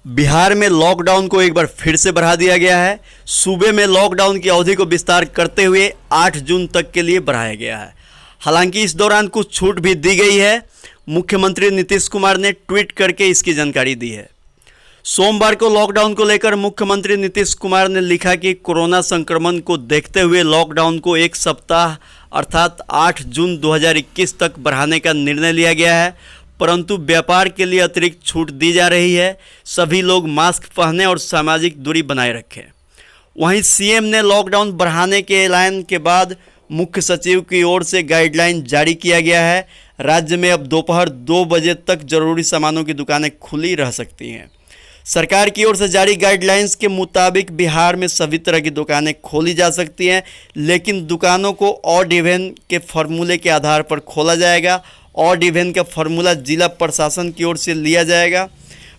बिहार में लॉकडाउन को एक बार फिर से बढ़ा दिया गया है। सूबे में लॉकडाउन की अवधि को विस्तार करते हुए 8 जून तक के लिए बढ़ाया गया है। हालांकि इस दौरान कुछ छूट भी दी गई है। मुख्यमंत्री नीतीश कुमार ने ट्वीट करके इसकी जानकारी दी है। सोमवार को लॉकडाउन को लेकर मुख्यमंत्री नीतीश कुमार ने लिखा कि कोरोना संक्रमण को देखते हुए लॉकडाउन को एक सप्ताह अर्थात 8 जून 2021 तक बढ़ाने का निर्णय लिया गया है, परंतु व्यापार के लिए अतिरिक्त छूट दी जा रही है। सभी लोग मास्क पहनें और सामाजिक दूरी बनाए रखें। वहीं सीएम ने लॉकडाउन बढ़ाने के ऐलान के बाद मुख्य सचिव की ओर से गाइडलाइन जारी किया गया है। राज्य में अब दोपहर 2 बजे तक जरूरी सामानों की दुकानें खुली रह सकती हैं। सरकार की ओर से जारी गाइडलाइंस के मुताबिक बिहार में सभी तरह की दुकानें खोली जा सकती हैं, लेकिन दुकानों को ऑड इवन के फॉर्मूले के आधार पर खोला जाएगा। ऑड इवन का फॉर्मूला जिला प्रशासन की ओर से लिया जाएगा।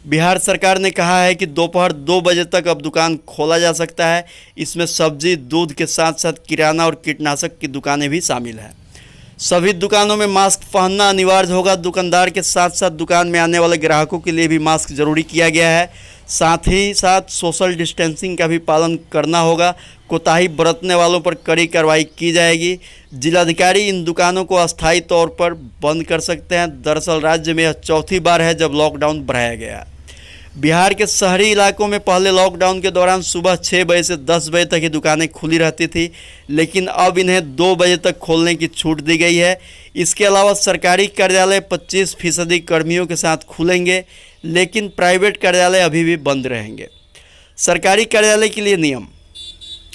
बिहार सरकार ने कहा है कि दोपहर 2 बजे तक अब दुकान खोला जा सकता है। इसमें सब्जी, दूध के साथ साथ किराना और कीटनाशक की दुकानें भी शामिल हैं। सभी दुकानों में मास्क पहनना अनिवार्य होगा। दुकानदार के साथ साथ दुकान में आने वाले ग्राहकों के लिए भी मास्क जरूरी किया गया है। साथ ही साथ सोशल डिस्टेंसिंग का भी पालन करना होगा। कोताही बरतने वालों पर कड़ी कार्रवाई की जाएगी। जिलाधिकारी इन दुकानों को अस्थायी तौर पर बंद कर सकते हैं। दरअसल राज्य में यह चौथी बार है जब लॉकडाउन बढ़ाया गया है। बिहार के शहरी इलाकों में पहले लॉकडाउन के दौरान सुबह 6 बजे से 10 बजे तक ही दुकानें खुली रहती थी, लेकिन अब इन्हें 2 बजे तक खोलने की छूट दी गई है। इसके अलावा सरकारी कार्यालय 25% कर्मियों के साथ खुलेंगे, लेकिन प्राइवेट कार्यालय अभी भी बंद रहेंगे। सरकारी कार्यालय के लिए नियम।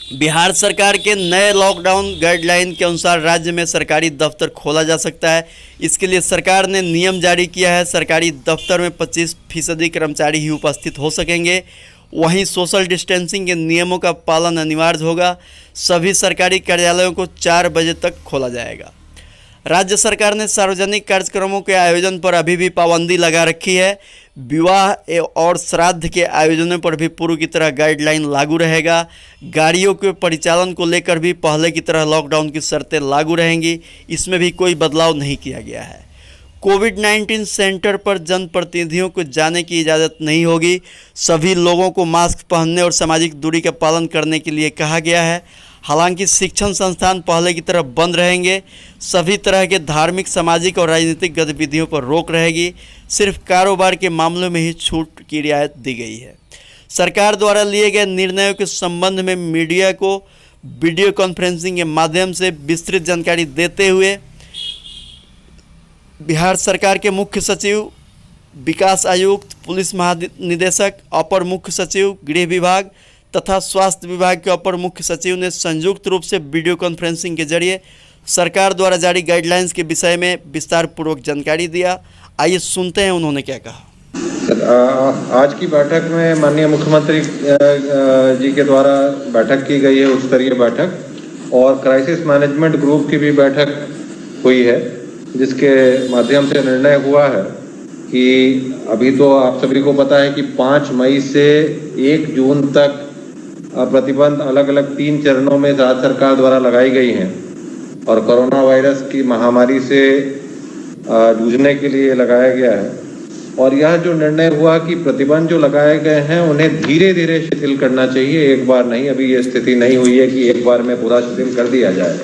बिहार सरकार के नए लॉकडाउन गाइडलाइन के अनुसार राज्य में सरकारी दफ्तर खोला जा सकता है। इसके लिए सरकार ने नियम जारी किया है। सरकारी दफ्तर में 25% कर्मचारी ही उपस्थित हो सकेंगे। वहीं सोशल डिस्टेंसिंग के नियमों का पालन अनिवार्य होगा। सभी सरकारी कार्यालयों को 4 बजे तक खोला जाएगा। राज्य सरकार ने सार्वजनिक कार्यक्रमों के आयोजन पर अभी भी पाबंदी लगा रखी है। विवाह और श्राद्ध के आयोजनों पर भी पूर्व की तरह गाइडलाइन लागू रहेगा। गाड़ियों के परिचालन को लेकर भी पहले की तरह लॉकडाउन की शर्तें लागू रहेंगी। इसमें भी कोई बदलाव नहीं किया गया है। कोविड-19 सेंटर पर जनप्रतिनिधियों को जाने की इजाज़त नहीं होगी। सभी लोगों को मास्क पहनने और सामाजिक दूरी का पालन करने के लिए कहा गया है। हालांकि शिक्षण संस्थान पहले की तरह बंद रहेंगे। सभी तरह के धार्मिक, सामाजिक और राजनीतिक गतिविधियों पर रोक रहेगी। सिर्फ कारोबार के मामलों में ही छूट की रियायत दी गई है। सरकार द्वारा लिए गए निर्णयों के संबंध में मीडिया को वीडियो कॉन्फ्रेंसिंग के माध्यम से विस्तृत जानकारी देते हुए बिहार सरकार के मुख्य सचिव, विकास आयुक्त, पुलिस महानिदेशक, अपर मुख्य सचिव, गृह विभाग तथा स्वास्थ्य विभाग के अपर मुख्य सचिव ने संयुक्त रूप से वीडियो कॉन्फ्रेंसिंग के जरिए सरकार द्वारा जारी गाइडलाइंस के विषय में विस्तार पूर्वक जानकारी दिया। आइए सुनते हैं उन्होंने क्या कहा। आज की बैठक में माननीय मुख्यमंत्री जी के द्वारा बैठक की गई है, उच्च स्तरीय बैठक, और क्राइसिस मैनेजमेंट ग्रुप की भी बैठक हुई है, जिसके माध्यम से निर्णय हुआ है कि अभी तो आप सभी को पता है कि 5 मई से 1 जून तक प्रतिबंध अलग अलग 3 चरणों में राज्य सरकार द्वारा लगाई गई हैं और कोरोना वायरस की महामारी से जूझने के लिए लगाया गया है। और यह जो निर्णय हुआ कि प्रतिबंध जो लगाए गए हैं उन्हें धीरे धीरे शिथिल करना चाहिए, एक बार नहीं। अभी ये स्थिति नहीं हुई है कि एक बार में पूरा शिथिल कर दिया जाए।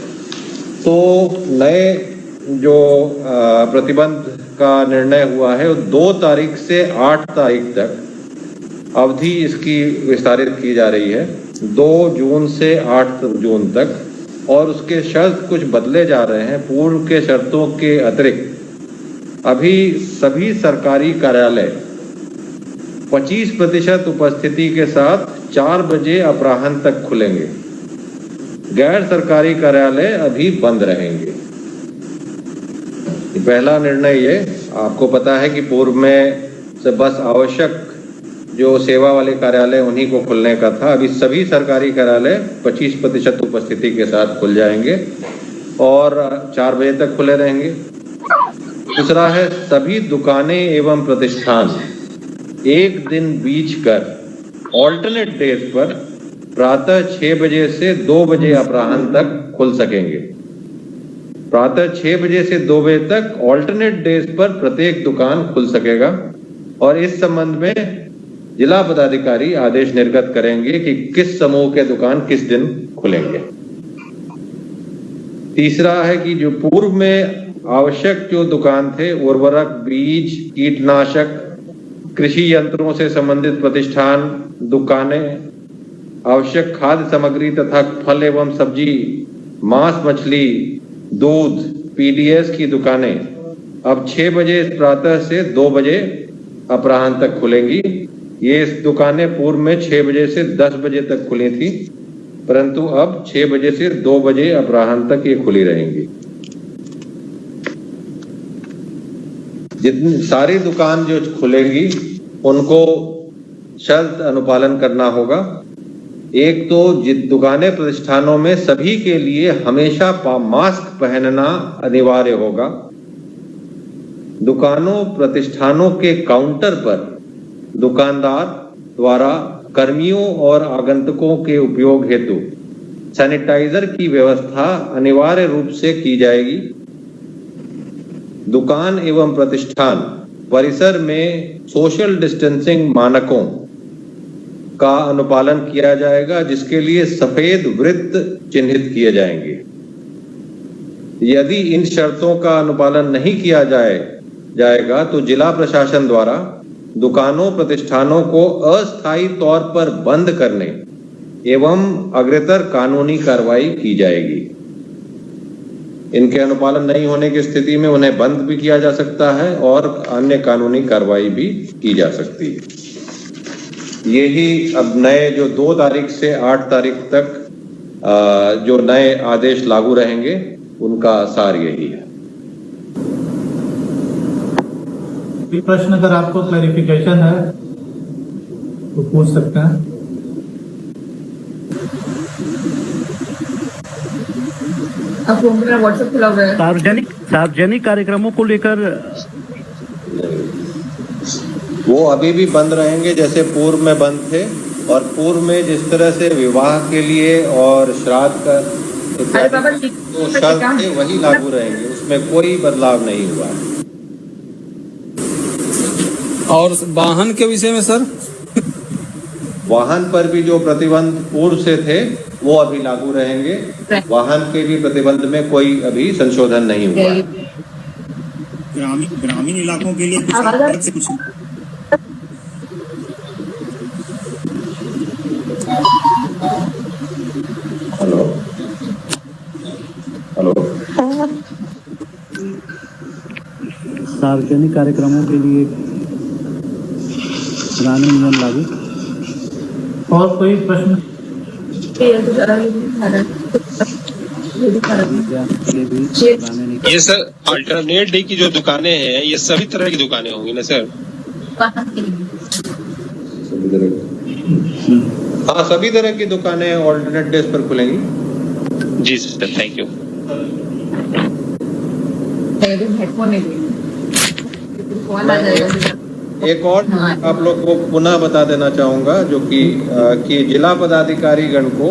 तो नए जो प्रतिबंध का निर्णय हुआ है वो 2 तारीख से 8 तारीख तक अवधि इसकी विस्तारित की जा रही है, 2 जून से 8 जून तक। और उसके शर्त कुछ बदले जा रहे हैं। पूर्व के शर्तों के अतिरिक्त अभी सभी सरकारी कार्यालय 25% उपस्थिति के साथ 4 बजे अपराह्न तक खुलेंगे। गैर सरकारी कार्यालय अभी बंद रहेंगे। पहला निर्णय ये, आपको पता है कि पूर्व में से बस आवश्यक जो सेवा वाले कार्यालय उन्हीं को खुलने का था। अभी सभी सरकारी कार्यालय 25% उपस्थिति के साथ खुल जाएंगे और 4 बजे तक खुले रहेंगे। दूसरा है, सभी दुकानें एवं प्रतिष्ठान एक दिन बीच कर ऑल्टरनेट डेज पर प्रातः 6 बजे से 2 बजे अपराह्न तक खुल सकेंगे। प्रातः 6 बजे से 2 बजे तक ऑल्टरनेट डेज पर प्रत्येक दुकान खुल सकेगा। और इस संबंध में जिला पदाधिकारी आदेश निर्गत करेंगे कि किस समूह के दुकान किस दिन खुलेंगे। तीसरा है कि जो पूर्व में आवश्यक जो दुकान थे, उर्वरक, बीज, कीटनाशक, कृषि यंत्रों से संबंधित प्रतिष्ठान, दुकानें, आवश्यक खाद्य सामग्री तथा फल एवं सब्जी, मांस मछली, दूध, पीडीएस की दुकानें अब 6 बजे प्रातः से 2 बजे अपराह्न तक खुलेंगी। ये दुकानें पूर्व में 6 बजे से 10 बजे तक खुली थी, परंतु अब 6 बजे से 2 बजे अपराह्न तक ये खुली रहेंगी। जितनी सारी दुकान जो खुलेंगी उनको शर्त अनुपालन करना होगा। एक तो दुकानें प्रतिष्ठानों में सभी के लिए हमेशा मास्क पहनना अनिवार्य होगा। दुकानों प्रतिष्ठानों के काउंटर पर दुकानदार द्वारा कर्मियों और आगंतुकों के उपयोग हेतु सैनिटाइजर की व्यवस्था अनिवार्य रूप से की जाएगी। दुकान एवं प्रतिष्ठान परिसर में सोशल डिस्टेंसिंग मानकों का अनुपालन किया जाएगा, जिसके लिए सफेद वृत्त चिन्हित किए जाएंगे। यदि इन शर्तों का अनुपालन नहीं किया जाएगा तो जिला प्रशासन द्वारा दुकानों प्रतिष्ठानों को अस्थायी तौर पर बंद करने एवं अग्रतर कानूनी कार्रवाई की जाएगी। इनके अनुपालन नहीं होने की स्थिति में उन्हें बंद भी किया जा सकता है और अन्य कानूनी कार्रवाई भी की जा सकती है। यही अब नए जो 2 तारीख से 8 तारीख तक जो नए आदेश लागू रहेंगे उनका सार यही है। प्रश्न अगर आपको क्लैरिफिकेशन है तो पूछ सकते हैं। आपको मेरा व्हाट्सएप खुला हुआ है। सार्वजनिक कार्यक्रमों को लेकर वो अभी भी बंद रहेंगे जैसे पूर्व में बंद थे, और पूर्व में जिस तरह से विवाह के लिए और श्राद्ध का इत्यादि तो शर्त थे वही लागू रहेंगे, उसमें कोई बदलाव नहीं हुआ है। और वाहन के विषय में सर, वाहन पर भी जो प्रतिबंध पूर्व से थे वो अभी लागू रहेंगे। वाहन के भी प्रतिबंध में कोई अभी संशोधन नहीं हुआ है। ग्रामीण इलाकों के लिए कुछ अलग से कुछ हेलो सार्वजनिक कार्यक्रमों के लिए पुराने नियम लागू। और कोई प्रश्न? ये सर अल्टरनेट डे की जो दुकानें हैं ये सभी तरह की दुकानें होंगी ना सर? हाँ, सभी तरह की दुकानें ऑल्टरनेट डेज पर खुलेंगी। जी सर, थैंक यू। एक और आप लोग को पुनः बता देना चाहूंगा जो कि जिला पदाधिकारी गण को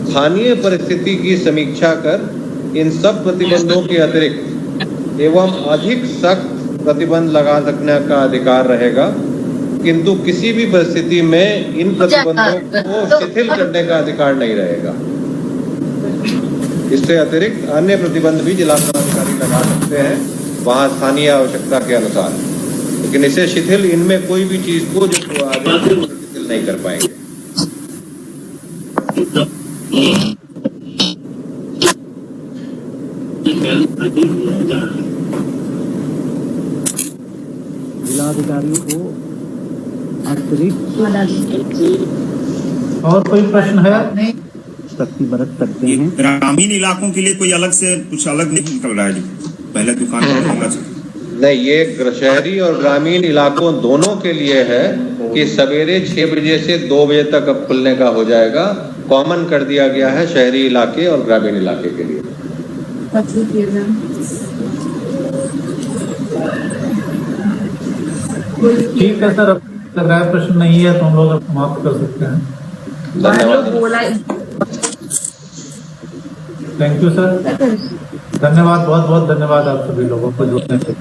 स्थानीय परिस्थिति की समीक्षा कर इन सब प्रतिबंधों के अतिरिक्त एवं अधिक सख्त प्रतिबंध लगा सकने का अधिकार रहेगा, किंतु किसी भी परिस्थिति में इन प्रतिबंधों को शिथिल करने का अधिकार नहीं रहेगा। इससे अतिरिक्त अन्य प्रतिबंध भी जिला पदाधिकारी लगा सकते हैं वहां स्थानीय आवश्यकता के अनुसार, लेकिन इसे शिथिल इनमें कोई भी चीज को जो आगे शिथिल नहीं कर पाएंगे। जिलाधिकारियों को अतिरिक्त और कोई प्रश्न है? सख्ती बरत सकते हैं। ग्रामीण इलाकों के लिए कोई अलग से कुछ अलग नहीं निकल रहा है जो पहले दुकान नहीं, ये शहरी और ग्रामीण इलाकों दोनों के लिए है कि सवेरे 6 बजे से 2 बजे तक अब खुलने का हो जाएगा। कॉमन कर दिया गया है शहरी इलाके और ग्रामीण इलाके के लिए। ठीक है सर, अगर प्रश्न नहीं है तो हम लोग समाप्त कर सकते हैं। धन्यवाद। थैंक यू सर, धन्यवाद, बहुत बहुत धन्यवाद आप सभी लोगों को जुड़ने से।